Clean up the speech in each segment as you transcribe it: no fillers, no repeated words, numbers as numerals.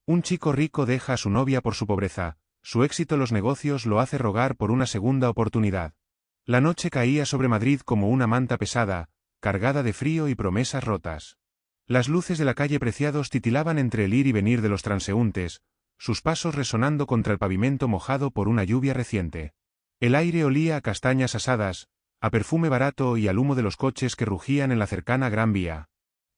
Un chico rico deja a su novia por su pobreza, su éxito en los negocios lo hace rogar por una segunda oportunidad. La noche caía sobre Madrid como una manta pesada, cargada de frío y promesas rotas. Las luces de la calle Preciados titilaban entre el ir y venir de los transeúntes, sus pasos resonando contra el pavimento mojado por una lluvia reciente. El aire olía a castañas asadas, a perfume barato y al humo de los coches que rugían en la cercana Gran Vía.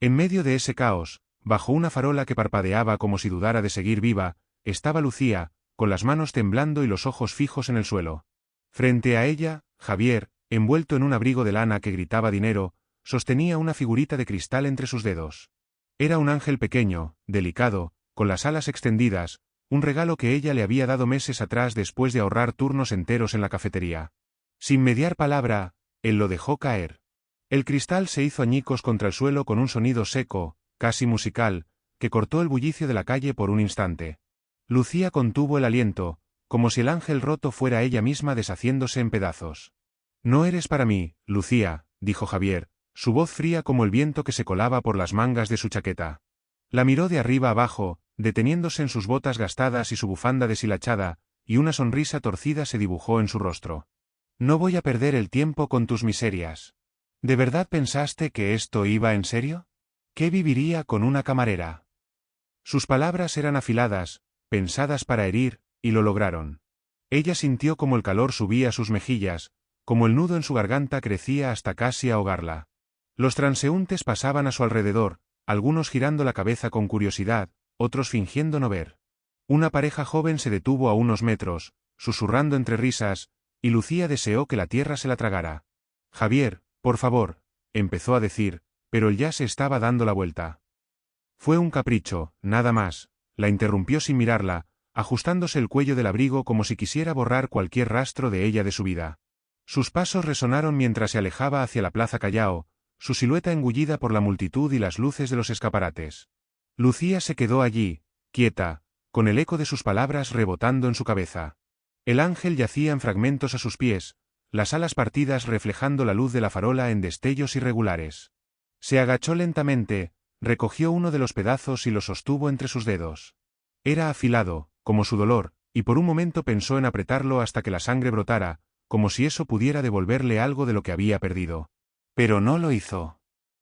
En medio de ese caos, bajo una farola que parpadeaba como si dudara de seguir viva, estaba Lucía, con las manos temblando y los ojos fijos en el suelo. Frente a ella, Javier, envuelto en un abrigo de lana que gritaba dinero, sostenía una figurita de cristal entre sus dedos. Era un ángel pequeño, delicado, con las alas extendidas, un regalo que ella le había dado meses atrás después de ahorrar turnos enteros en la cafetería. Sin mediar palabra, él lo dejó caer. El cristal se hizo añicos contra el suelo con un sonido seco, casi musical, que cortó el bullicio de la calle por un instante. Lucía contuvo el aliento, como si el ángel roto fuera ella misma deshaciéndose en pedazos. No eres para mí, Lucía, dijo Javier, su voz fría como el viento que se colaba por las mangas de su chaqueta. La miró de arriba abajo, deteniéndose en sus botas gastadas y su bufanda deshilachada, y una sonrisa torcida se dibujó en su rostro. No voy a perder el tiempo con tus miserias. ¿De verdad pensaste que esto iba en serio? ¿Qué viviría con una camarera? Sus palabras eran afiladas, pensadas para herir, y lo lograron. Ella sintió como el calor subía a sus mejillas, como el nudo en su garganta crecía hasta casi ahogarla. Los transeúntes pasaban a su alrededor, algunos girando la cabeza con curiosidad, otros fingiendo no ver. Una pareja joven se detuvo a unos metros, susurrando entre risas, y Lucía deseó que la tierra se la tragara. Javier, por favor, empezó a decir, pero él ya se estaba dando la vuelta. Fue un capricho, nada más, la interrumpió sin mirarla, ajustándose el cuello del abrigo como si quisiera borrar cualquier rastro de ella de su vida. Sus pasos resonaron mientras se alejaba hacia la Plaza Callao, su silueta engullida por la multitud y las luces de los escaparates. Lucía se quedó allí, quieta, con el eco de sus palabras rebotando en su cabeza. El ángel yacía en fragmentos a sus pies, las alas partidas reflejando la luz de la farola en destellos irregulares. Se agachó lentamente, recogió uno de los pedazos y lo sostuvo entre sus dedos. Era afilado, como su dolor, y por un momento pensó en apretarlo hasta que la sangre brotara, como si eso pudiera devolverle algo de lo que había perdido. Pero no lo hizo.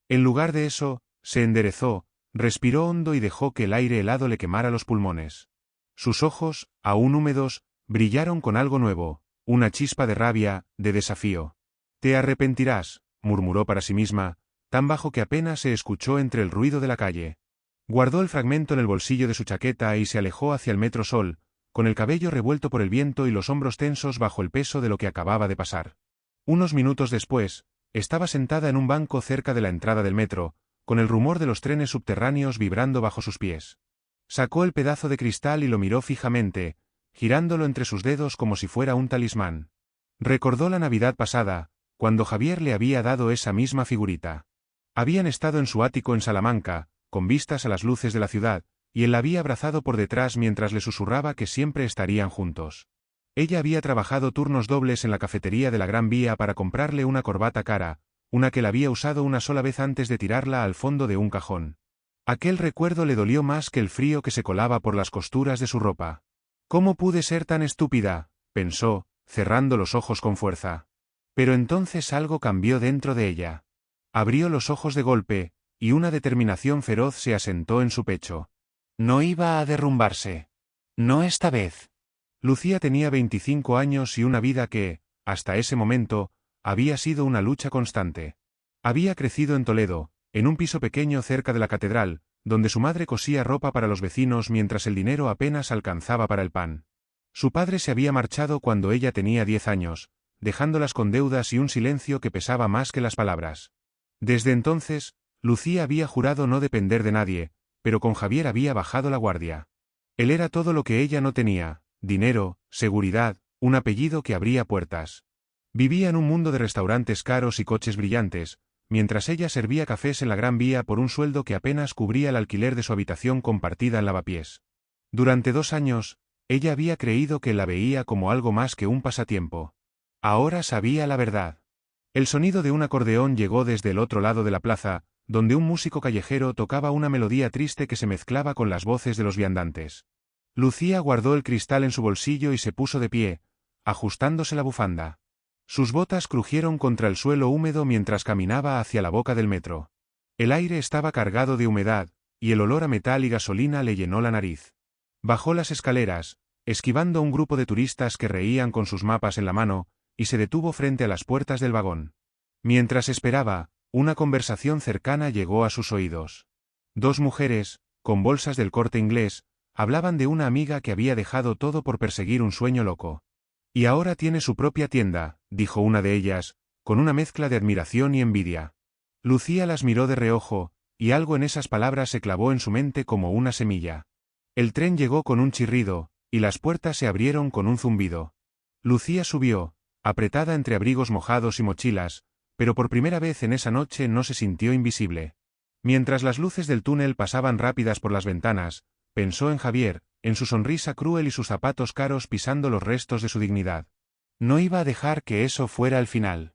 En lugar de eso, se enderezó, respiró hondo y dejó que el aire helado le quemara los pulmones. Sus ojos, aún húmedos, brillaron con algo nuevo, una chispa de rabia, de desafío. «Te arrepentirás», murmuró para sí misma, tan bajo que apenas se escuchó entre el ruido de la calle. Guardó el fragmento en el bolsillo de su chaqueta y se alejó hacia el Metro Sol, con el cabello revuelto por el viento y los hombros tensos bajo el peso de lo que acababa de pasar. Unos minutos después, estaba sentada en un banco cerca de la entrada del metro, con el rumor de los trenes subterráneos vibrando bajo sus pies. Sacó el pedazo de cristal y lo miró fijamente, girándolo entre sus dedos como si fuera un talismán. Recordó la Navidad pasada, cuando Javier le había dado esa misma figurita. Habían estado en su ático en Salamanca, con vistas a las luces de la ciudad, y él la había abrazado por detrás mientras le susurraba que siempre estarían juntos. Ella había trabajado turnos dobles en la cafetería de la Gran Vía para comprarle una corbata cara, una que la había usado una sola vez antes de tirarla al fondo de un cajón. Aquel recuerdo le dolió más que el frío que se colaba por las costuras de su ropa. «¿Cómo pude ser tan estúpida?», pensó, cerrando los ojos con fuerza. Pero entonces algo cambió dentro de ella. Abrió los ojos de golpe, y una determinación feroz se asentó en su pecho. No iba a derrumbarse. No esta vez. Lucía tenía 25 años y una vida que, hasta ese momento, había sido una lucha constante. Había crecido en Toledo, en un piso pequeño cerca de la catedral, donde su madre cosía ropa para los vecinos mientras el dinero apenas alcanzaba para el pan. Su padre se había marchado cuando ella tenía 10 años, dejándolas con deudas y un silencio que pesaba más que las palabras. Desde entonces, Lucía había jurado no depender de nadie, pero con Javier había bajado la guardia. Él era todo lo que ella no tenía: dinero, seguridad, un apellido que abría puertas. Vivía en un mundo de restaurantes caros y coches brillantes, mientras ella servía cafés en la Gran Vía por un sueldo que apenas cubría el alquiler de su habitación compartida en Lavapiés. Durante 2 años, ella había creído que la veía como algo más que un pasatiempo. Ahora sabía la verdad. El sonido de un acordeón llegó desde el otro lado de la plaza, donde un músico callejero tocaba una melodía triste que se mezclaba con las voces de los viandantes. Lucía guardó el cristal en su bolsillo y se puso de pie, ajustándose la bufanda. Sus botas crujieron contra el suelo húmedo mientras caminaba hacia la boca del metro. El aire estaba cargado de humedad, y el olor a metal y gasolina le llenó la nariz. Bajó las escaleras, esquivando a un grupo de turistas que reían con sus mapas en la mano, y se detuvo frente a las puertas del vagón. Mientras esperaba, una conversación cercana llegó a sus oídos. Dos mujeres, con bolsas del Corte Inglés, hablaban de una amiga que había dejado todo por perseguir un sueño loco. Y ahora tiene su propia tienda, dijo una de ellas, con una mezcla de admiración y envidia. Lucía las miró de reojo, y algo en esas palabras se clavó en su mente como una semilla. El tren llegó con un chirrido, y las puertas se abrieron con un zumbido. Lucía subió, apretada entre abrigos mojados y mochilas, pero por primera vez en esa noche no se sintió invisible. Mientras las luces del túnel pasaban rápidas por las ventanas, pensó en Javier, en su sonrisa cruel y sus zapatos caros pisando los restos de su dignidad. No iba a dejar que eso fuera el final.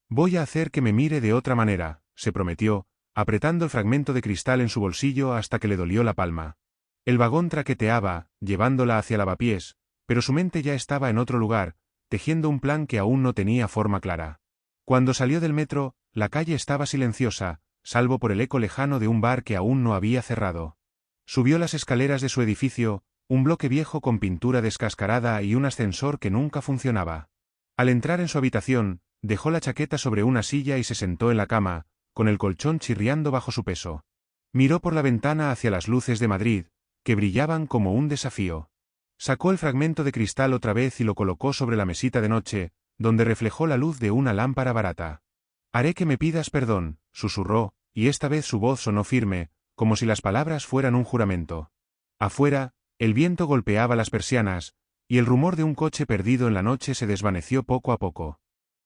Voy a hacer que me mire de otra manera, se prometió, apretando el fragmento de cristal en su bolsillo hasta que le dolió la palma. El vagón traqueteaba, llevándola hacia Lavapiés, pero su mente ya estaba en otro lugar, tejiendo un plan que aún no tenía forma clara. Cuando salió del metro, la calle estaba silenciosa, salvo por el eco lejano de un bar que aún no había cerrado. Subió las escaleras de su edificio, un bloque viejo con pintura descascarada y un ascensor que nunca funcionaba. Al entrar en su habitación, dejó la chaqueta sobre una silla y se sentó en la cama, con el colchón chirriando bajo su peso. Miró por la ventana hacia las luces de Madrid, que brillaban como un desafío. Sacó el fragmento de cristal otra vez y lo colocó sobre la mesita de noche, donde reflejó la luz de una lámpara barata. «Haré que me pidas perdón», susurró, y esta vez su voz sonó firme, como si las palabras fueran un juramento. Afuera, el viento golpeaba las persianas, y el rumor de un coche perdido en la noche se desvaneció poco a poco.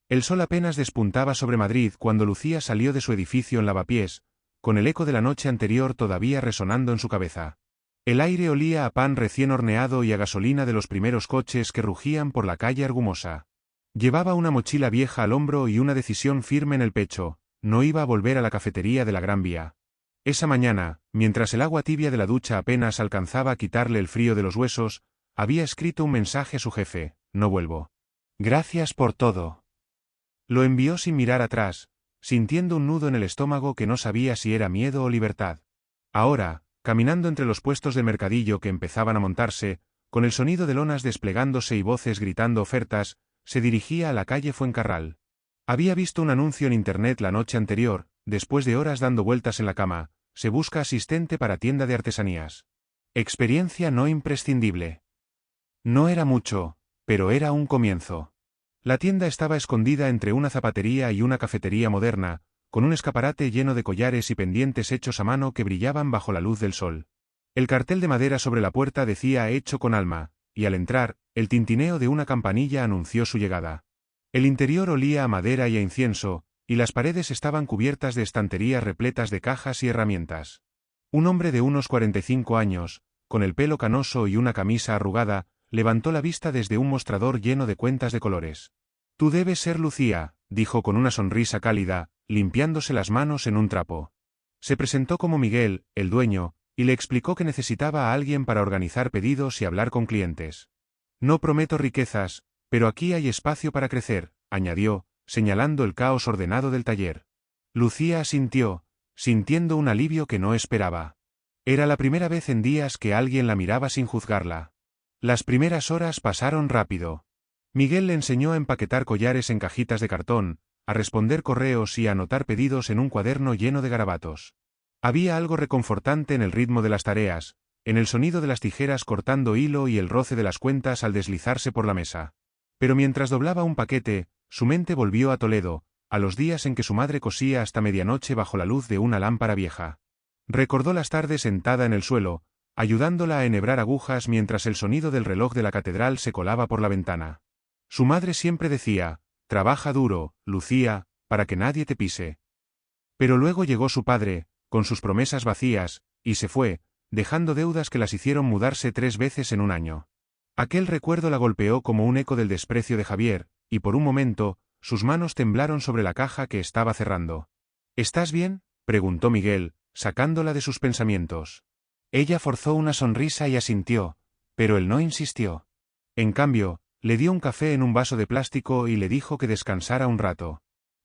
El sol apenas despuntaba sobre Madrid cuando Lucía salió de su edificio en Lavapiés, con el eco de la noche anterior todavía resonando en su cabeza. El aire olía a pan recién horneado y a gasolina de los primeros coches que rugían por la calle Argumosa. Llevaba una mochila vieja al hombro y una decisión firme en el pecho: no iba a volver a la cafetería de la Gran Vía. Esa mañana, mientras el agua tibia de la ducha apenas alcanzaba a quitarle el frío de los huesos, había escrito un mensaje a su jefe: «No vuelvo. Gracias por todo». Lo envió sin mirar atrás, sintiendo un nudo en el estómago que no sabía si era miedo o libertad. Ahora, caminando entre los puestos de mercadillo que empezaban a montarse, con el sonido de lonas desplegándose y voces gritando ofertas, se dirigía a la calle Fuencarral. Había visto un anuncio en internet la noche anterior: después de horas dando vueltas en la cama, se busca asistente para tienda de artesanías. Experiencia no imprescindible. No era mucho, pero era un comienzo. La tienda estaba escondida entre una zapatería y una cafetería moderna, con un escaparate lleno de collares y pendientes hechos a mano que brillaban bajo la luz del sol. El cartel de madera sobre la puerta decía «Hecho con alma», y al entrar, el tintineo de una campanilla anunció su llegada. El interior olía a madera y a incienso, y las paredes estaban cubiertas de estanterías repletas de cajas y herramientas. Un hombre de unos 45 años, con el pelo canoso y una camisa arrugada, levantó la vista desde un mostrador lleno de cuentas de colores. «Tú debes ser Lucía», dijo con una sonrisa cálida, limpiándose las manos en un trapo. Se presentó como Miguel, el dueño, y le explicó que necesitaba a alguien para organizar pedidos y hablar con clientes. «No prometo riquezas, pero aquí hay espacio para crecer», añadió, señalando el caos ordenado del taller. Lucía asintió, sintiendo un alivio que no esperaba. Era la primera vez en días que alguien la miraba sin juzgarla. Las primeras horas pasaron rápido. Miguel le enseñó a empaquetar collares en cajitas de cartón, a responder correos y a anotar pedidos en un cuaderno lleno de garabatos. Había algo reconfortante en el ritmo de las tareas, en el sonido de las tijeras cortando hilo y el roce de las cuentas al deslizarse por la mesa. Pero mientras doblaba un paquete, su mente volvió a Toledo, a los días en que su madre cosía hasta medianoche bajo la luz de una lámpara vieja. Recordó las tardes sentada en el suelo, ayudándola a enhebrar agujas mientras el sonido del reloj de la catedral se colaba por la ventana. Su madre siempre decía: «Trabaja duro, Lucía, para que nadie te pise». Pero luego llegó su padre, con sus promesas vacías, y se fue, dejando deudas que las hicieron mudarse 3 veces en un año. Aquel recuerdo la golpeó como un eco del desprecio de Javier, y por un momento, sus manos temblaron sobre la caja que estaba cerrando. «¿Estás bien?», preguntó Miguel, sacándola de sus pensamientos. Ella forzó una sonrisa y asintió, pero él no insistió. En cambio, le dio un café en un vaso de plástico y le dijo que descansara un rato.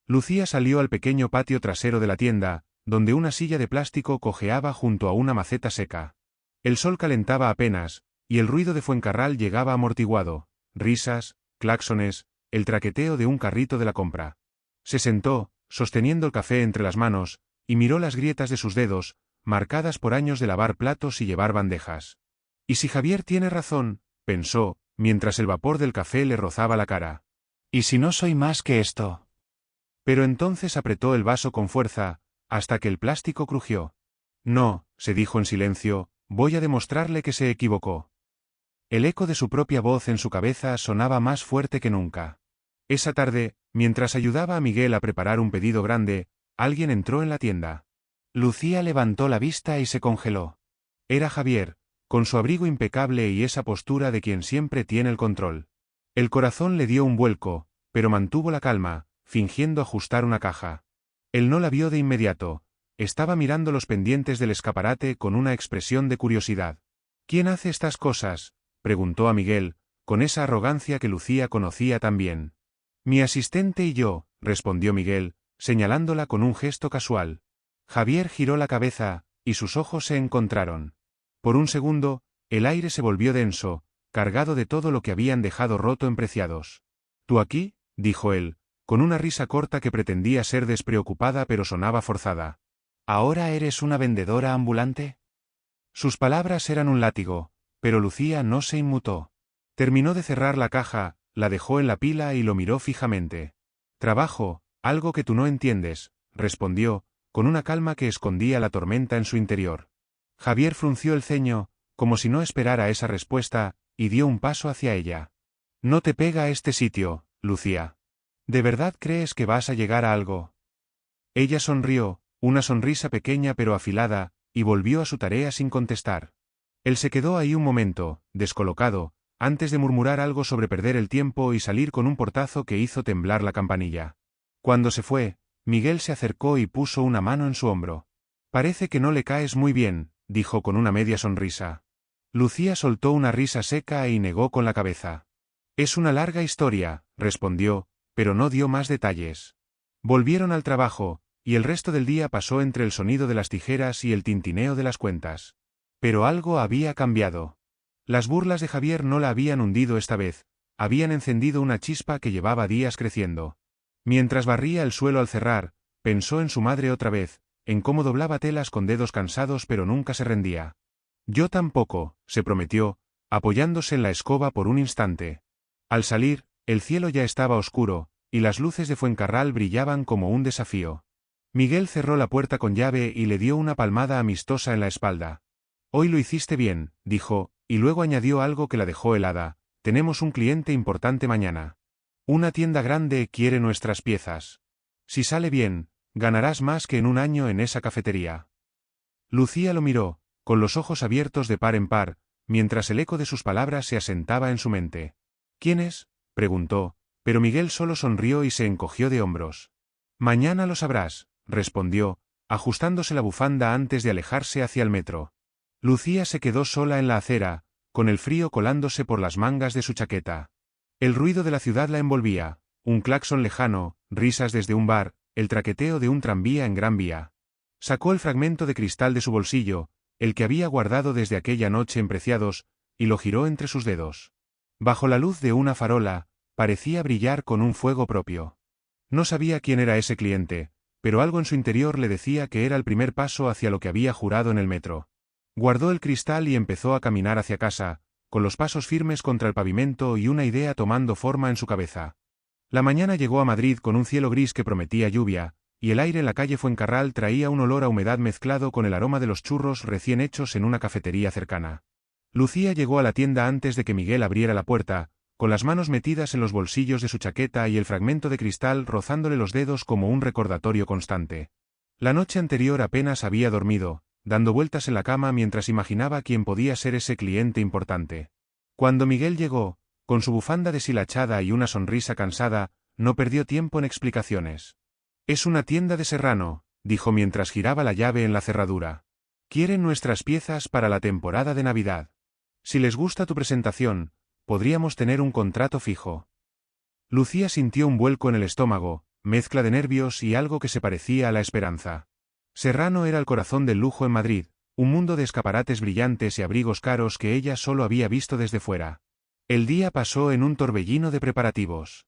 Lucía salió al pequeño patio trasero de la tienda, donde una silla de plástico cojeaba junto a una maceta seca. El sol calentaba apenas, y el ruido de Fuencarral llegaba amortiguado, risas, claxones, el traqueteo de un carrito de la compra. Se sentó, sosteniendo el café entre las manos, y miró las grietas de sus dedos, marcadas por años de lavar platos y llevar bandejas. ¿Y si Javier tiene razón?, pensó, mientras el vapor del café le rozaba la cara. ¿Y si no soy más que esto? Pero entonces apretó el vaso con fuerza, hasta que el plástico crujió. No, se dijo en silencio, voy a demostrarle que se equivocó. El eco de su propia voz en su cabeza sonaba más fuerte que nunca. Esa tarde, mientras ayudaba a Miguel a preparar un pedido grande, alguien entró en la tienda. Lucía levantó la vista y se congeló. Era Javier, con su abrigo impecable y esa postura de quien siempre tiene el control. El corazón le dio un vuelco, pero mantuvo la calma, fingiendo ajustar una caja. Él no la vio de inmediato, estaba mirando los pendientes del escaparate con una expresión de curiosidad. ¿Quién hace estas cosas?, preguntó a Miguel, con esa arrogancia que Lucía conocía tan bien. Mi asistente y yo, respondió Miguel, señalándola con un gesto casual. Javier giró la cabeza, y sus ojos se encontraron. Por un segundo, el aire se volvió denso, cargado de todo lo que habían dejado roto en Preciados. ¿Tú aquí?, dijo él, con una risa corta que pretendía ser despreocupada pero sonaba forzada. ¿Ahora eres una vendedora ambulante? Sus palabras eran un látigo, pero Lucía no se inmutó. Terminó de cerrar la caja, la dejó en la pila y lo miró fijamente. Trabajo, algo que tú no entiendes, respondió, con una calma que escondía la tormenta en su interior. Javier frunció el ceño, como si no esperara esa respuesta, y dio un paso hacia ella. No te pega este sitio, Lucía. ¿De verdad crees que vas a llegar a algo? Ella sonrió, una sonrisa pequeña pero afilada, y volvió a su tarea sin contestar. Él se quedó ahí un momento, descolocado, antes de murmurar algo sobre perder el tiempo y salir con un portazo que hizo temblar la campanilla. Cuando se fue, Miguel se acercó y puso una mano en su hombro. Parece que no le caes muy bien, dijo con una media sonrisa. Lucía soltó una risa seca y negó con la cabeza. Es una larga historia, respondió, pero no dio más detalles. Volvieron al trabajo, y el resto del día pasó entre el sonido de las tijeras y el tintineo de las cuentas. Pero algo había cambiado. Las burlas de Javier no la habían hundido esta vez, habían encendido una chispa que llevaba días creciendo. Mientras barría el suelo al cerrar, pensó en su madre otra vez, en cómo doblaba telas con dedos cansados pero nunca se rendía. Yo tampoco, se prometió, apoyándose en la escoba por un instante. Al salir, el cielo ya estaba oscuro, y las luces de Fuencarral brillaban como un desafío. Miguel cerró la puerta con llave y le dio una palmada amistosa en la espalda. Hoy lo hiciste bien, dijo, y luego añadió algo que la dejó helada, tenemos un cliente importante mañana. Una tienda grande quiere nuestras piezas. Si sale bien, ganarás más que en un año en esa cafetería. Lucía lo miró, con los ojos abiertos de par en par, mientras el eco de sus palabras se asentaba en su mente. ¿Quién es?, preguntó, pero Miguel solo sonrió y se encogió de hombros. Mañana lo sabrás, respondió, ajustándose la bufanda antes de alejarse hacia el metro. Lucía se quedó sola en la acera, con el frío colándose por las mangas de su chaqueta. El ruido de la ciudad la envolvía, un claxon lejano, risas desde un bar, el traqueteo de un tranvía en Gran Vía. Sacó el fragmento de cristal de su bolsillo, el que había guardado desde aquella noche en Preciados, y lo giró entre sus dedos. Bajo la luz de una farola, parecía brillar con un fuego propio. No sabía quién era ese cliente, pero algo en su interior le decía que era el primer paso hacia lo que había jurado en el metro. Guardó el cristal y empezó a caminar hacia casa, con los pasos firmes contra el pavimento y una idea tomando forma en su cabeza. La mañana llegó a Madrid con un cielo gris que prometía lluvia, y el aire en la calle Fuencarral traía un olor a humedad mezclado con el aroma de los churros recién hechos en una cafetería cercana. Lucía llegó a la tienda antes de que Miguel abriera la puerta, con las manos metidas en los bolsillos de su chaqueta y el fragmento de cristal rozándole los dedos como un recordatorio constante. La noche anterior apenas había dormido, dando vueltas en la cama mientras imaginaba quién podía ser ese cliente importante. Cuando Miguel llegó, con su bufanda deshilachada y una sonrisa cansada, no perdió tiempo en explicaciones. Es una tienda de Serrano, dijo mientras giraba la llave en la cerradura. Quieren nuestras piezas para la temporada de Navidad. Si les gusta tu presentación, podríamos tener un contrato fijo. Lucía sintió un vuelco en el estómago, mezcla de nervios y algo que se parecía a la esperanza. Serrano era el corazón del lujo en Madrid, un mundo de escaparates brillantes y abrigos caros que ella solo había visto desde fuera. El día pasó en un torbellino de preparativos.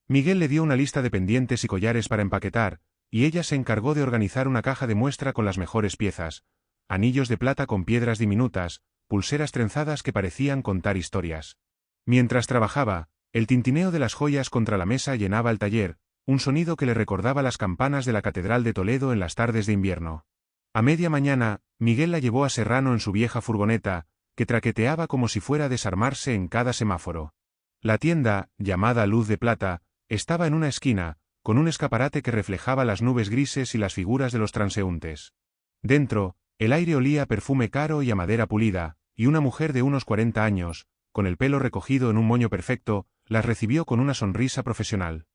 Miguel le dio una lista de pendientes y collares para empaquetar, y ella se encargó de organizar una caja de muestra con las mejores piezas, anillos de plata con piedras diminutas, pulseras trenzadas que parecían contar historias. Mientras trabajaba, el tintineo de las joyas contra la mesa llenaba el taller, un sonido que le recordaba las campanas de la Catedral de Toledo en las tardes de invierno. A media mañana, Miguel la llevó a Serrano en su vieja furgoneta, que traqueteaba como si fuera a desarmarse en cada semáforo. La tienda, llamada Luz de Plata, estaba en una esquina, con un escaparate que reflejaba las nubes grises y las figuras de los transeúntes. Dentro, el aire olía a perfume caro y a madera pulida, y una mujer de unos 40 años, con el pelo recogido en un moño perfecto, las recibió con una sonrisa profesional.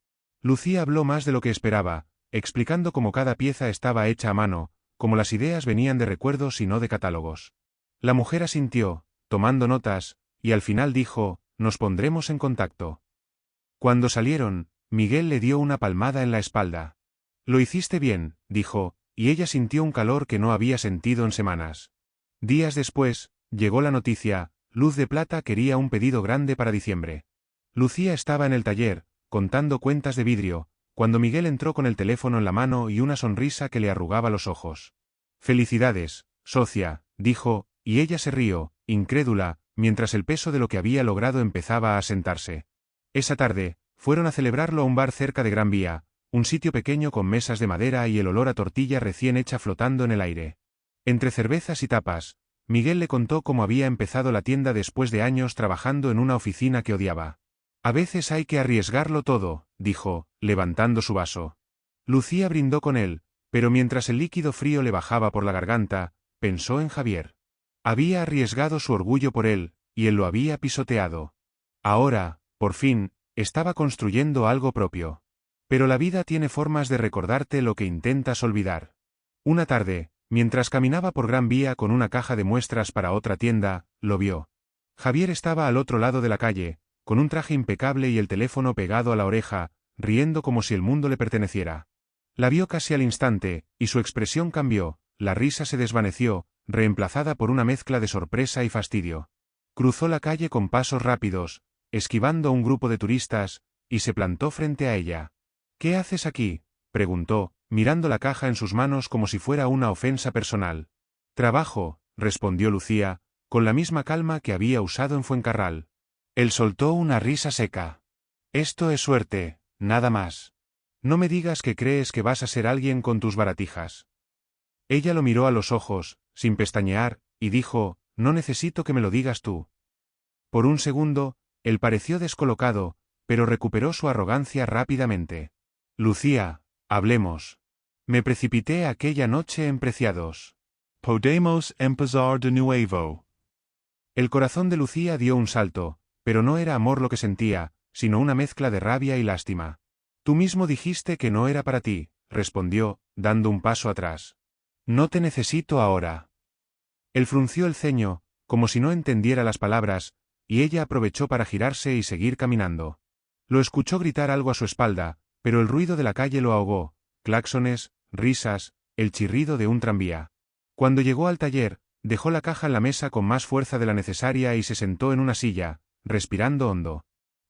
Lucía habló más de lo que esperaba, explicando cómo cada pieza estaba hecha a mano, cómo las ideas venían de recuerdos y no de catálogos. La mujer asintió, tomando notas, y al final dijo, «Nos pondremos en contacto». Cuando salieron, Miguel le dio una palmada en la espalda. «Lo hiciste bien», dijo, y ella sintió un calor que no había sentido en semanas. Días después, llegó la noticia, Luz de Plata quería un pedido grande para diciembre. Lucía estaba en el taller, contando cuentas de vidrio, cuando Miguel entró con el teléfono en la mano y una sonrisa que le arrugaba los ojos. «Felicidades, socia», dijo, y ella se rió, incrédula, mientras el peso de lo que había logrado empezaba a asentarse. Esa tarde, fueron a celebrarlo a un bar cerca de Gran Vía, un sitio pequeño con mesas de madera y el olor a tortilla recién hecha flotando en el aire. Entre cervezas y tapas, Miguel le contó cómo había empezado la tienda después de años trabajando en una oficina que odiaba. «A veces hay que arriesgarlo todo», dijo, levantando su vaso. Lucía brindó con él, pero mientras el líquido frío le bajaba por la garganta, pensó en Javier. Había arriesgado su orgullo por él, y él lo había pisoteado. Ahora, por fin, estaba construyendo algo propio. Pero la vida tiene formas de recordarte lo que intentas olvidar. Una tarde, mientras caminaba por Gran Vía con una caja de muestras para otra tienda, lo vio. Javier estaba al otro lado de la calle, con un traje impecable y el teléfono pegado a la oreja, riendo como si el mundo le perteneciera. La vio casi al instante, y su expresión cambió, la risa se desvaneció, reemplazada por una mezcla de sorpresa y fastidio. Cruzó la calle con pasos rápidos, esquivando a un grupo de turistas, y se plantó frente a ella. «¿Qué haces aquí?», preguntó, mirando la caja en sus manos como si fuera una ofensa personal. «Trabajo», respondió Lucía, con la misma calma que había usado en Fuencarral. Él soltó una risa seca. «Esto es suerte, nada más. No me digas que crees que vas a ser alguien con tus baratijas». Ella lo miró a los ojos, sin pestañear, y dijo, «No necesito que me lo digas tú». Por un segundo, él pareció descolocado, pero recuperó su arrogancia rápidamente. «Lucía, hablemos. Me precipité aquella noche en Preciados. Podemos empezar de nuevo». El corazón de Lucía dio un salto, pero no era amor lo que sentía, sino una mezcla de rabia y lástima. «Tú mismo dijiste que no era para ti», respondió, dando un paso atrás. «No te necesito ahora». Él frunció el ceño, como si no entendiera las palabras, y ella aprovechó para girarse y seguir caminando. Lo escuchó gritar algo a su espalda, pero el ruido de la calle lo ahogó, claxones, risas, el chirrido de un tranvía. Cuando llegó al taller, dejó la caja en la mesa con más fuerza de la necesaria y se sentó en una silla, respirando hondo.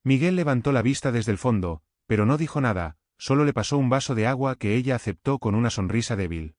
Miguel levantó la vista desde el fondo, pero no dijo nada, solo le pasó un vaso de agua que ella aceptó con una sonrisa débil.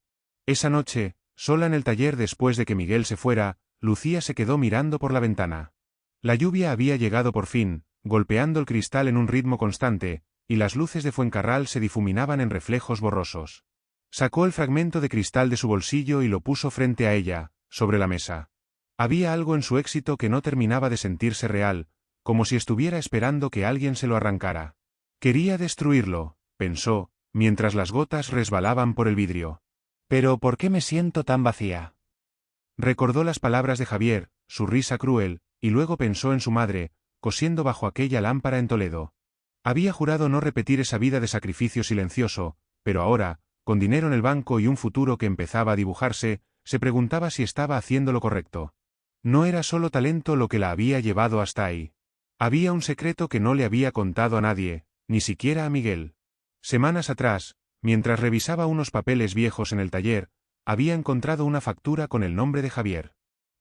Esa noche, sola en el taller después de que Miguel se fuera, Lucía se quedó mirando por la ventana. La lluvia había llegado por fin, golpeando el cristal en un ritmo constante, y las luces de Fuencarral se difuminaban en reflejos borrosos. Sacó el fragmento de cristal de su bolsillo y lo puso frente a ella, sobre la mesa. Había algo en su éxito que no terminaba de sentirse real, como si estuviera esperando que alguien se lo arrancara. Quería destruirlo, pensó, mientras las gotas resbalaban por el vidrio. «¿Pero por qué me siento tan vacía?». Recordó las palabras de Javier, su risa cruel, y luego pensó en su madre, cosiendo bajo aquella lámpara en Toledo. Había jurado no repetir esa vida de sacrificio silencioso, pero ahora, con dinero en el banco y un futuro que empezaba a dibujarse, se preguntaba si estaba haciendo lo correcto. No era solo talento lo que la había llevado hasta ahí. Había un secreto que no le había contado a nadie, ni siquiera a Miguel. Semanas atrás, mientras revisaba unos papeles viejos en el taller, había encontrado una factura con el nombre de Javier.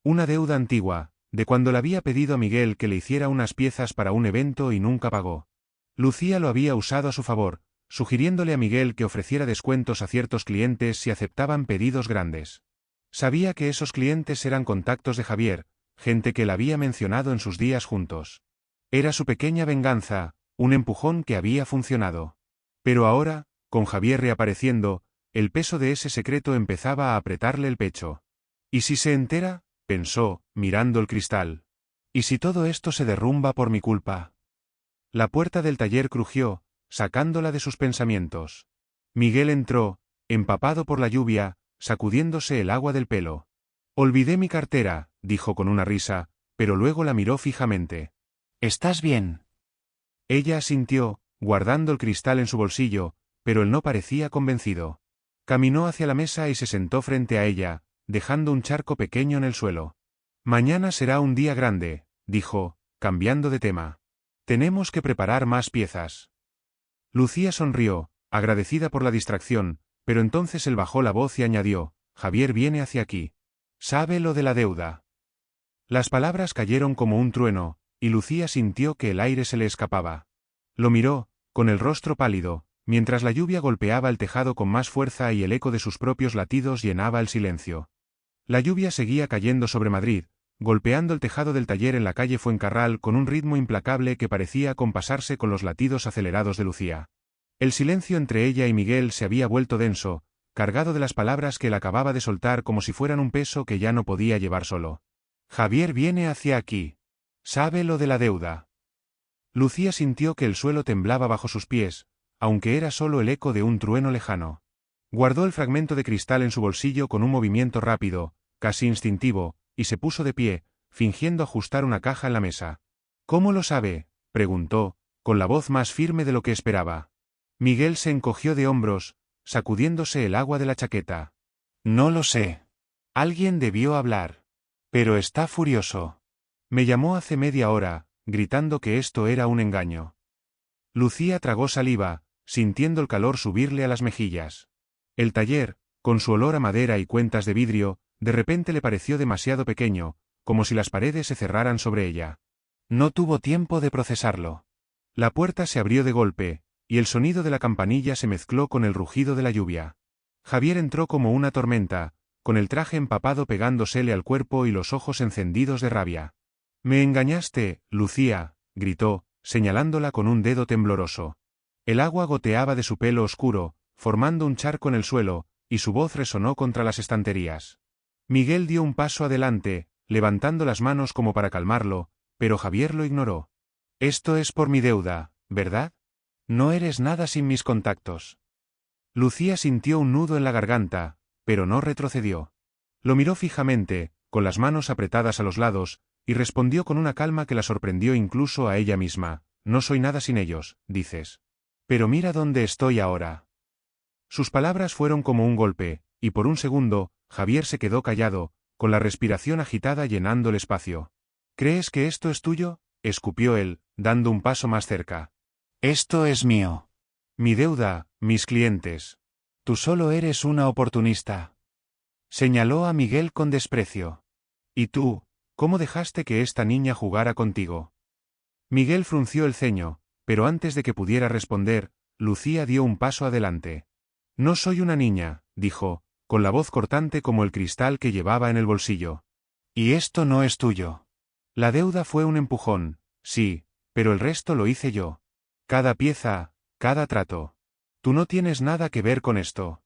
Una deuda antigua, de cuando le había pedido a Miguel que le hiciera unas piezas para un evento y nunca pagó. Lucía lo había usado a su favor, sugiriéndole a Miguel que ofreciera descuentos a ciertos clientes si aceptaban pedidos grandes. Sabía que esos clientes eran contactos de Javier, gente que la había mencionado en sus días juntos. Era su pequeña venganza, un empujón que había funcionado. Pero ahora, con Javier reapareciendo, el peso de ese secreto empezaba a apretarle el pecho. ¿Y si se entera?, pensó, mirando el cristal. ¿Y si todo esto se derrumba por mi culpa? La puerta del taller crujió, sacándola de sus pensamientos. Miguel entró, empapado por la lluvia, sacudiéndose el agua del pelo. Olvidé mi cartera, dijo con una risa, pero luego la miró fijamente. ¿Estás bien? Ella asintió, guardando el cristal en su bolsillo, pero él no parecía convencido. Caminó hacia la mesa y se sentó frente a ella, dejando un charco pequeño en el suelo. Mañana será un día grande, dijo, cambiando de tema. Tenemos que preparar más piezas. Lucía sonrió, agradecida por la distracción, pero entonces él bajó la voz y añadió, Javier viene hacia aquí. ¿Sabe lo de la deuda? Las palabras cayeron como un trueno, y Lucía sintió que el aire se le escapaba. Lo miró, con el rostro pálido, mientras la lluvia golpeaba el tejado con más fuerza y el eco de sus propios latidos llenaba el silencio. La lluvia seguía cayendo sobre Madrid, golpeando el tejado del taller en la calle Fuencarral con un ritmo implacable que parecía compasarse con los latidos acelerados de Lucía. El silencio entre ella y Miguel se había vuelto denso, cargado de las palabras que él acababa de soltar como si fueran un peso que ya no podía llevar solo. Javier viene hacia aquí. ¿Sabe lo de la deuda? Lucía sintió que el suelo temblaba bajo sus pies, aunque era solo el eco de un trueno lejano. Guardó el fragmento de cristal en su bolsillo con un movimiento rápido, casi instintivo, y se puso de pie, fingiendo ajustar una caja en la mesa. ¿Cómo lo sabe?, preguntó, con la voz más firme de lo que esperaba. Miguel se encogió de hombros, sacudiéndose el agua de la chaqueta. No lo sé. Alguien debió hablar. Pero está furioso. Me llamó hace media hora, gritando que esto era un engaño. Lucía tragó saliva, sintiendo el calor subirle a las mejillas. El taller, con su olor a madera y cuentas de vidrio, de repente le pareció demasiado pequeño, como si las paredes se cerraran sobre ella. No tuvo tiempo de procesarlo. La puerta se abrió de golpe, y el sonido de la campanilla se mezcló con el rugido de la lluvia. Javier entró como una tormenta, con el traje empapado pegándosele al cuerpo y los ojos encendidos de rabia. «Me engañaste, Lucía», gritó, señalándola con un dedo tembloroso. El agua goteaba de su pelo oscuro, formando un charco en el suelo, y su voz resonó contra las estanterías. Miguel dio un paso adelante, levantando las manos como para calmarlo, pero Javier lo ignoró. «Esto es por mi deuda, ¿verdad? No eres nada sin mis contactos». Lucía sintió un nudo en la garganta, pero no retrocedió. Lo miró fijamente, con las manos apretadas a los lados, y respondió con una calma que la sorprendió incluso a ella misma. «No soy nada sin ellos, dices. Pero mira dónde estoy ahora». Sus palabras fueron como un golpe, y por un segundo, Javier se quedó callado, con la respiración agitada llenando el espacio. «¿Crees que esto es tuyo?», escupió él, dando un paso más cerca. «Esto es mío. Mi deuda, mis clientes. Tú solo eres una oportunista». Señaló a Miguel con desprecio. «¿Y tú, cómo dejaste que esta niña jugara contigo?». Miguel frunció el ceño, pero antes de que pudiera responder, Lucía dio un paso adelante. «No soy una niña», dijo, con la voz cortante como el cristal que llevaba en el bolsillo. «Y esto no es tuyo. La deuda fue un empujón, sí, pero el resto lo hice yo. Cada pieza, cada trato. Tú no tienes nada que ver con esto».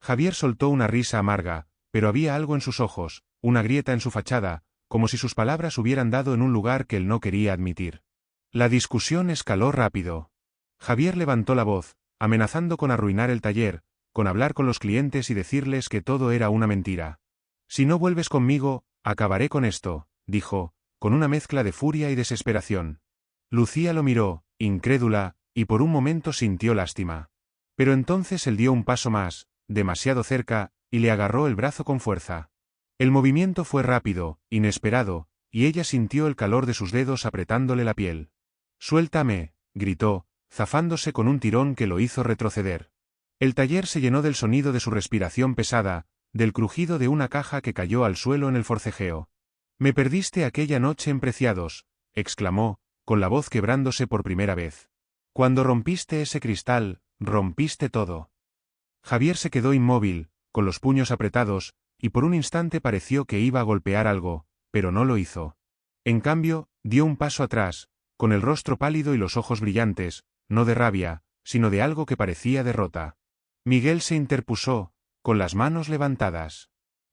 Javier soltó una risa amarga, pero había algo en sus ojos, una grieta en su fachada, como si sus palabras hubieran dado en un lugar que él no quería admitir. La discusión escaló rápido. Javier levantó la voz, amenazando con arruinar el taller, con hablar con los clientes y decirles que todo era una mentira. «Si no vuelves conmigo, acabaré con esto», dijo, con una mezcla de furia y desesperación. Lucía lo miró, incrédula, y por un momento sintió lástima. Pero entonces él dio un paso más, demasiado cerca, y le agarró el brazo con fuerza. El movimiento fue rápido, inesperado, y ella sintió el calor de sus dedos apretándole la piel. «Suéltame», gritó, zafándose con un tirón que lo hizo retroceder. El taller se llenó del sonido de su respiración pesada, del crujido de una caja que cayó al suelo en el forcejeo. «Me perdiste aquella noche en Preciados», exclamó, con la voz quebrándose por primera vez. «Cuando rompiste ese cristal, rompiste todo». Javier se quedó inmóvil, con los puños apretados, y por un instante pareció que iba a golpear algo, pero no lo hizo. En cambio, dio un paso atrás, con el rostro pálido y los ojos brillantes, no de rabia, sino de algo que parecía derrota. Miguel se interpuso, con las manos levantadas.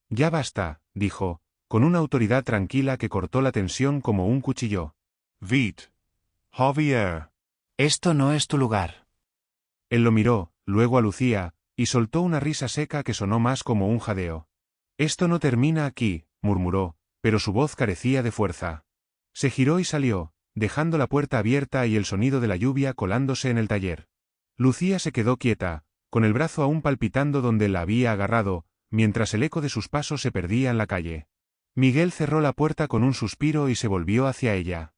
«Ya basta», dijo, con una autoridad tranquila que cortó la tensión como un cuchillo. «Vite, Javier. Esto no es tu lugar». Él lo miró, luego a Lucía, y soltó una risa seca que sonó más como un jadeo. «Esto no termina aquí», murmuró, pero su voz carecía de fuerza. Se giró y salió, dejando la puerta abierta y el sonido de la lluvia colándose en el taller. Lucía se quedó quieta, con el brazo aún palpitando donde la había agarrado, mientras el eco de sus pasos se perdía en la calle. Miguel cerró la puerta con un suspiro y se volvió hacia ella.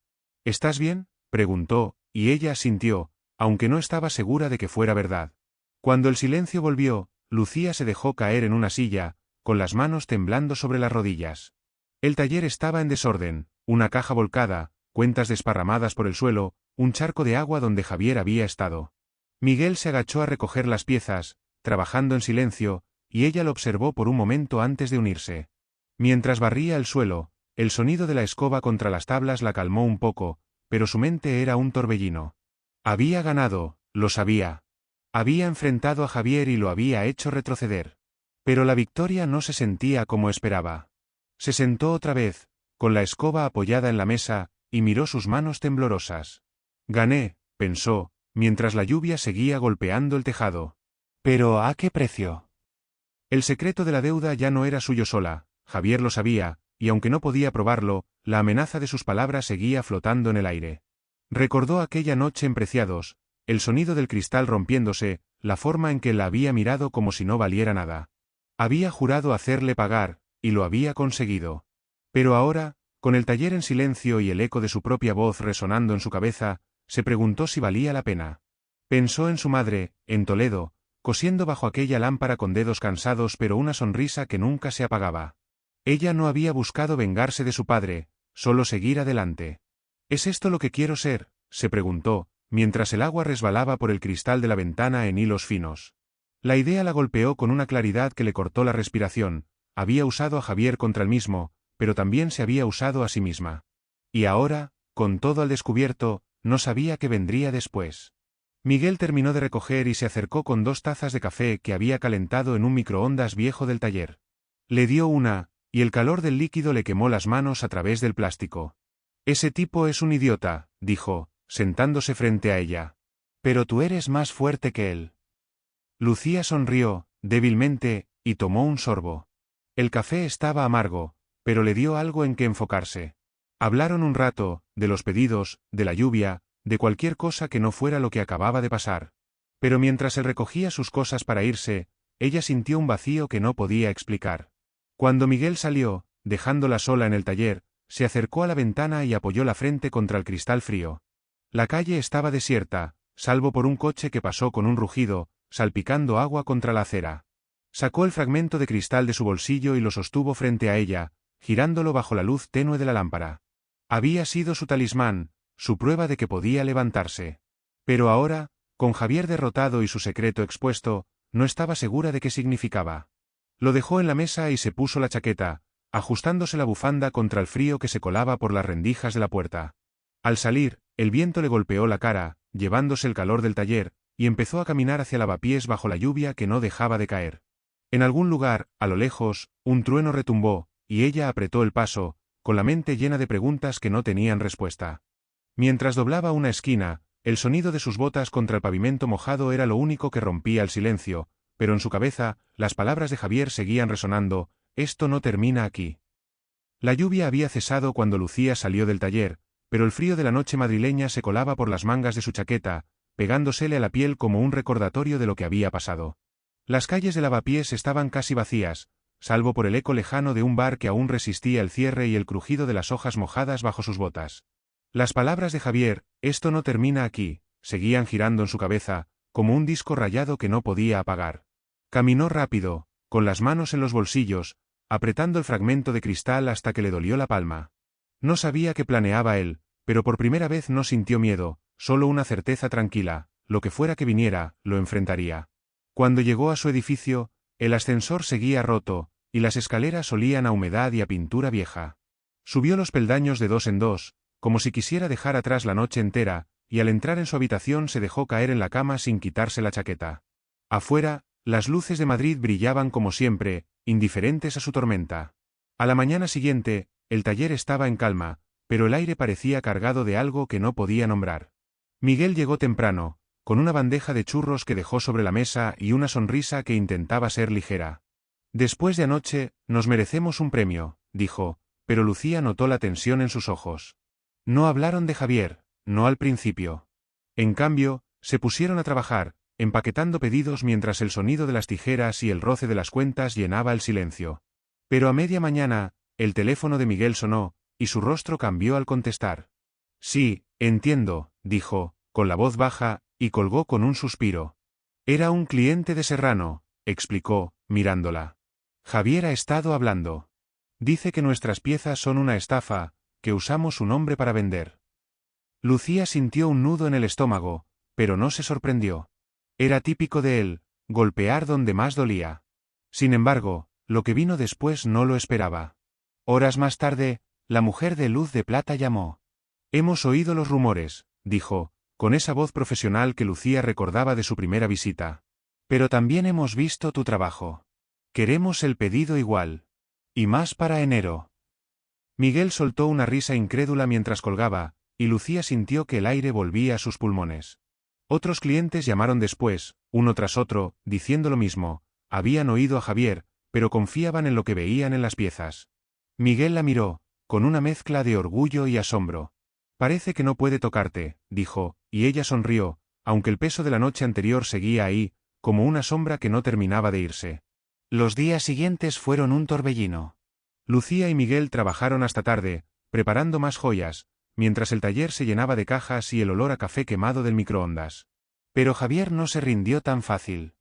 «¿Estás bien?», preguntó, y ella asintió, aunque no estaba segura de que fuera verdad. Cuando el silencio volvió, Lucía se dejó caer en una silla, con las manos temblando sobre las rodillas. El taller estaba en desorden, una caja volcada, cuentas desparramadas por el suelo, un charco de agua donde Javier había estado. Miguel se agachó a recoger las piezas, trabajando en silencio, y ella lo observó por un momento antes de unirse. Mientras barría el suelo, el sonido de la escoba contra las tablas la calmó un poco, pero su mente era un torbellino. Había ganado, lo sabía. Había enfrentado a Javier y lo había hecho retroceder. Pero la victoria no se sentía como esperaba. Se sentó otra vez, con la escoba apoyada en la mesa, y miró sus manos temblorosas. «Gané», pensó, mientras la lluvia seguía golpeando el tejado. «¿Pero a qué precio?». El secreto de la deuda ya no era suyo sola, Javier lo sabía, y aunque no podía probarlo, la amenaza de sus palabras seguía flotando en el aire. Recordó aquella noche en Preciados, el sonido del cristal rompiéndose, la forma en que la había mirado como si no valiera nada. Había jurado hacerle pagar, y lo había conseguido. Pero ahora, con el taller en silencio y el eco de su propia voz resonando en su cabeza, se preguntó si valía la pena. Pensó en su madre, en Toledo, cosiendo bajo aquella lámpara con dedos cansados pero una sonrisa que nunca se apagaba. Ella no había buscado vengarse de su padre, solo seguir adelante. «¿Es esto lo que quiero ser?», se preguntó, mientras el agua resbalaba por el cristal de la ventana en hilos finos. La idea la golpeó con una claridad que le cortó la respiración. Había usado a Javier contra él mismo, pero también se había usado a sí misma. Y ahora, con todo al descubierto, no sabía qué vendría después. Miguel terminó de recoger y se acercó con 2 tazas de café que había calentado en un microondas viejo del taller. Le dio una, y el calor del líquido le quemó las manos a través del plástico. «Ese tipo es un idiota», dijo, sentándose frente a ella. «Pero tú eres más fuerte que él». Lucía sonrió, débilmente, y tomó un sorbo. El café estaba amargo, pero le dio algo en que enfocarse. Hablaron un rato, de los pedidos, de la lluvia, de cualquier cosa que no fuera lo que acababa de pasar. Pero mientras él recogía sus cosas para irse, ella sintió un vacío que no podía explicar. Cuando Miguel salió, dejándola sola en el taller, se acercó a la ventana y apoyó la frente contra el cristal frío. La calle estaba desierta, salvo por un coche que pasó con un rugido, salpicando agua contra la acera. Sacó el fragmento de cristal de su bolsillo y lo sostuvo frente a ella, girándolo bajo la luz tenue de la lámpara. Había sido su talismán, su prueba de que podía levantarse. Pero ahora, con Javier derrotado y su secreto expuesto, no estaba segura de qué significaba. Lo dejó en la mesa y se puso la chaqueta, ajustándose la bufanda contra el frío que se colaba por las rendijas de la puerta. Al salir, el viento le golpeó la cara, llevándose el calor del taller, y empezó a caminar hacia lavapiés bajo la lluvia que no dejaba de caer. En algún lugar, a lo lejos, un trueno retumbó, y ella apretó el paso, con la mente llena de preguntas que no tenían respuesta. Mientras doblaba una esquina, el sonido de sus botas contra el pavimento mojado era lo único que rompía el silencio, pero en su cabeza, las palabras de Javier seguían resonando: «Esto no termina aquí». La lluvia había cesado cuando Lucía salió del taller, pero el frío de la noche madrileña se colaba por las mangas de su chaqueta, pegándosele a la piel como un recordatorio de lo que había pasado. Las calles de Lavapiés estaban casi vacías, salvo por el eco lejano de un bar que aún resistía el cierre y el crujido de las hojas mojadas bajo sus botas. Las palabras de Javier, «esto no termina aquí», seguían girando en su cabeza, como un disco rayado que no podía apagar. Caminó rápido, con las manos en los bolsillos, apretando el fragmento de cristal hasta que le dolió la palma. No sabía qué planeaba él, pero por primera vez no sintió miedo, solo una certeza tranquila, lo que fuera que viniera, lo enfrentaría. Cuando llegó a su edificio, el ascensor seguía roto, y las escaleras olían a humedad y a pintura vieja. Subió los peldaños de dos en dos, como si quisiera dejar atrás la noche entera, y al entrar en su habitación se dejó caer en la cama sin quitarse la chaqueta. Afuera, las luces de Madrid brillaban como siempre, indiferentes a su tormenta. A la mañana siguiente, el taller estaba en calma, pero el aire parecía cargado de algo que no podía nombrar. Miguel llegó temprano, con una bandeja de churros que dejó sobre la mesa y una sonrisa que intentaba ser ligera. «Después de anoche, nos merecemos un premio», dijo, pero Lucía notó la tensión en sus ojos. No hablaron de Javier, no al principio. En cambio, se pusieron a trabajar, empaquetando pedidos mientras el sonido de las tijeras y el roce de las cuentas llenaba el silencio. Pero a media mañana, el teléfono de Miguel sonó, y su rostro cambió al contestar. «Sí, entiendo», dijo, con la voz baja, y colgó con un suspiro. «Era un cliente de Serrano», explicó, mirándola. «Javier ha estado hablando. Dice que nuestras piezas son una estafa, que usamos su nombre para vender». Lucía sintió un nudo en el estómago, pero no se sorprendió. Era típico de él, golpear donde más dolía. Sin embargo, lo que vino después no lo esperaba. Horas más tarde, la mujer de Luz de Plata llamó. «Hemos oído los rumores», dijo, con esa voz profesional que Lucía recordaba de su primera visita. «Pero también hemos visto tu trabajo. Queremos el pedido igual. Y más para enero». Miguel soltó una risa incrédula mientras colgaba, y Lucía sintió que el aire volvía a sus pulmones. Otros clientes llamaron después, uno tras otro, diciendo lo mismo. Habían oído a Javier, pero confiaban en lo que veían en las piezas. Miguel la miró, con una mezcla de orgullo y asombro. «Parece que no puede tocarte», dijo, y ella sonrió, aunque el peso de la noche anterior seguía ahí, como una sombra que no terminaba de irse. Los días siguientes fueron un torbellino. Lucía y Miguel trabajaron hasta tarde, preparando más joyas, mientras el taller se llenaba de cajas y el olor a café quemado del microondas. Pero Javier no se rindió tan fácil.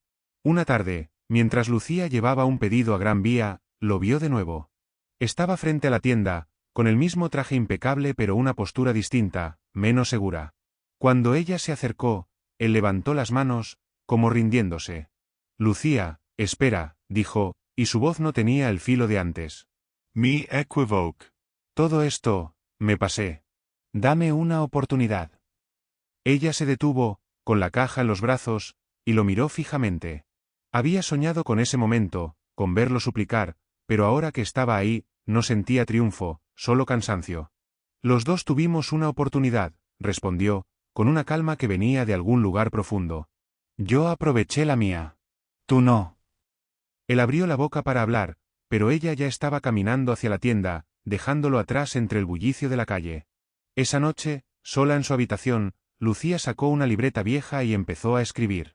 Una tarde, mientras Lucía llevaba un pedido a Gran Vía, lo vio de nuevo. Estaba frente a la tienda, con el mismo traje impecable pero una postura distinta, menos segura. Cuando ella se acercó, él levantó las manos, como rindiéndose. «Lucía, espera», dijo, y su voz no tenía el filo de antes. «Me equivoque. Todo esto, me pasé. Dame una oportunidad». Ella se detuvo, con la caja en los brazos, y lo miró fijamente. Había soñado con ese momento, con verlo suplicar, pero ahora que estaba ahí, no sentía triunfo, solo cansancio. «Los dos tuvimos una oportunidad», respondió, con una calma que venía de algún lugar profundo. «Yo aproveché la mía. Tú no». Él abrió la boca para hablar, pero ella ya estaba caminando hacia la tienda, dejándolo atrás entre el bullicio de la calle. Esa noche, sola en su habitación, Lucía sacó una libreta vieja y empezó a escribir.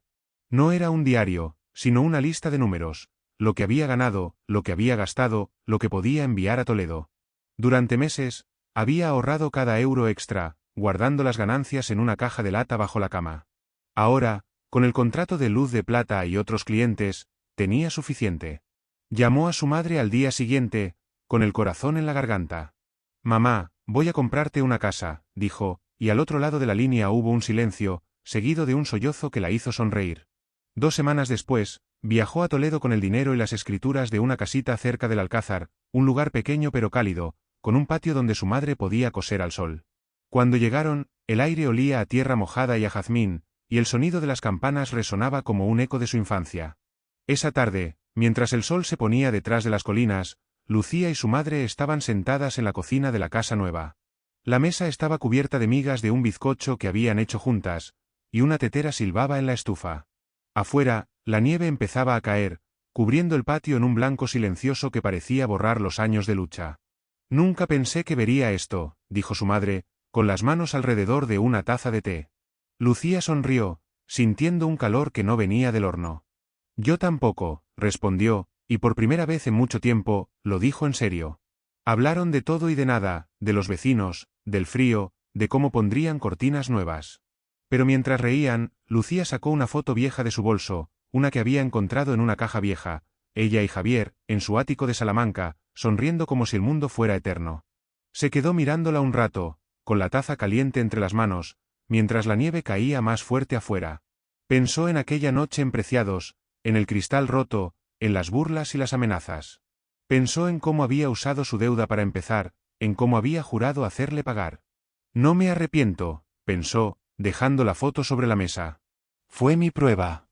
No era un diario, sino una lista de números, lo que había ganado, lo que había gastado, lo que podía enviar a Toledo. Durante meses, había ahorrado cada euro extra, guardando las ganancias en una caja de lata bajo la cama. Ahora, con el contrato de Luz de Plata y otros clientes, tenía suficiente. Llamó a su madre al día siguiente, con el corazón en la garganta. «Mamá, voy a comprarte una casa», dijo, y al otro lado de la línea hubo un silencio, seguido de un sollozo que la hizo sonreír. 2 semanas después, viajó a Toledo con el dinero y las escrituras de una casita cerca del Alcázar, un lugar pequeño pero cálido, con un patio donde su madre podía coser al sol. Cuando llegaron, el aire olía a tierra mojada y a jazmín, y el sonido de las campanas resonaba como un eco de su infancia. Esa tarde, mientras el sol se ponía detrás de las colinas, Lucía y su madre estaban sentadas en la cocina de la casa nueva. La mesa estaba cubierta de migas de un bizcocho que habían hecho juntas, y una tetera silbaba en la estufa. Afuera, la nieve empezaba a caer, cubriendo el patio en un blanco silencioso que parecía borrar los años de lucha. «Nunca pensé que vería esto», dijo su madre, con las manos alrededor de una taza de té. Lucía sonrió, sintiendo un calor que no venía del horno. Yo tampoco, respondió, y por primera vez en mucho tiempo, lo dijo en serio. Hablaron de todo y de nada, de los vecinos, del frío, de cómo pondrían cortinas nuevas. Pero mientras reían, Lucía sacó una foto vieja de su bolso, una que había encontrado en una caja vieja, ella y Javier, en su ático de Salamanca, sonriendo como si el mundo fuera eterno. Se quedó mirándola un rato, con la taza caliente entre las manos, mientras la nieve caía más fuerte afuera. Pensó en aquella noche en Preciados, en el cristal roto, en las burlas y las amenazas. Pensó en cómo había usado su deuda para empezar, en cómo había jurado hacerle pagar. No me arrepiento, pensó, dejando la foto sobre la mesa. Fue mi prueba.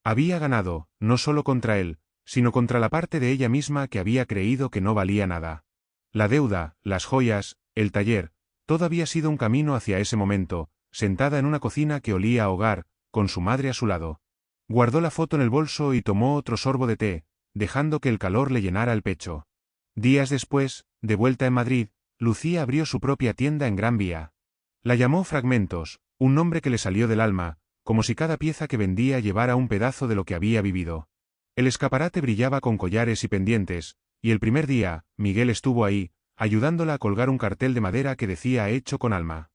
Había ganado, no solo contra él, sino contra la parte de ella misma que había creído que no valía nada. La deuda, las joyas, el taller, todo había sido un camino hacia ese momento, sentada en una cocina que olía a hogar, con su madre a su lado. Guardó la foto en el bolso y tomó otro sorbo de té, dejando que el calor le llenara el pecho. Días después, de vuelta en Madrid, Lucía abrió su propia tienda en Gran Vía. La llamó Fragmentos, un nombre que le salió del alma, como si cada pieza que vendía llevara un pedazo de lo que había vivido. El escaparate brillaba con collares y pendientes, y el primer día, Miguel estuvo ahí, ayudándola a colgar un cartel de madera que decía hecho con alma.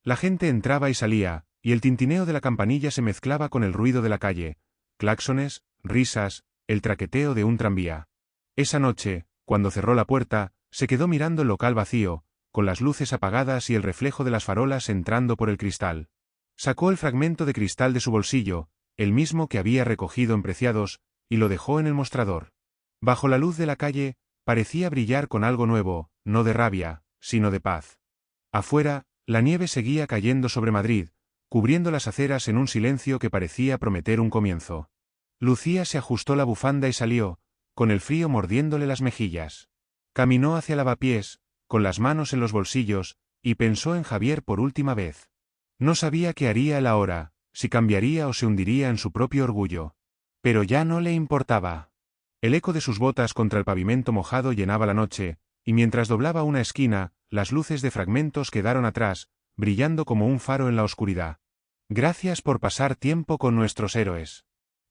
La gente entraba y salía, y el tintineo de la campanilla se mezclaba con el ruido de la calle, claxones, risas, el traqueteo de un tranvía. Esa noche, cuando cerró la puerta, se quedó mirando el local vacío, con las luces apagadas y el reflejo de las farolas entrando por el cristal. Sacó el fragmento de cristal de su bolsillo, el mismo que había recogido en Preciados, y lo dejó en el mostrador. Bajo la luz de la calle, parecía brillar con algo nuevo, no de rabia, sino de paz. Afuera, la nieve seguía cayendo sobre Madrid, cubriendo las aceras en un silencio que parecía prometer un comienzo. Lucía se ajustó la bufanda y salió, con el frío mordiéndole las mejillas. Caminó hacia el lavapiés, con las manos en los bolsillos, y pensó en Javier por última vez. No sabía qué haría él ahora, si cambiaría o se hundiría en su propio orgullo. Pero ya no le importaba. El eco de sus botas contra el pavimento mojado llenaba la noche, y mientras doblaba una esquina, las luces de Fragmentos quedaron atrás, brillando como un faro en la oscuridad. Gracias por pasar tiempo con nuestros héroes.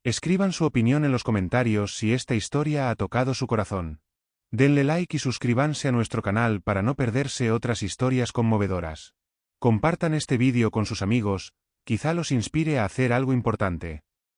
Escriban su opinión en los comentarios si esta historia ha tocado su corazón. Denle like y suscríbanse a nuestro canal para no perderse otras historias conmovedoras. Compartan este vídeo con sus amigos, quizá los inspire a hacer algo importante.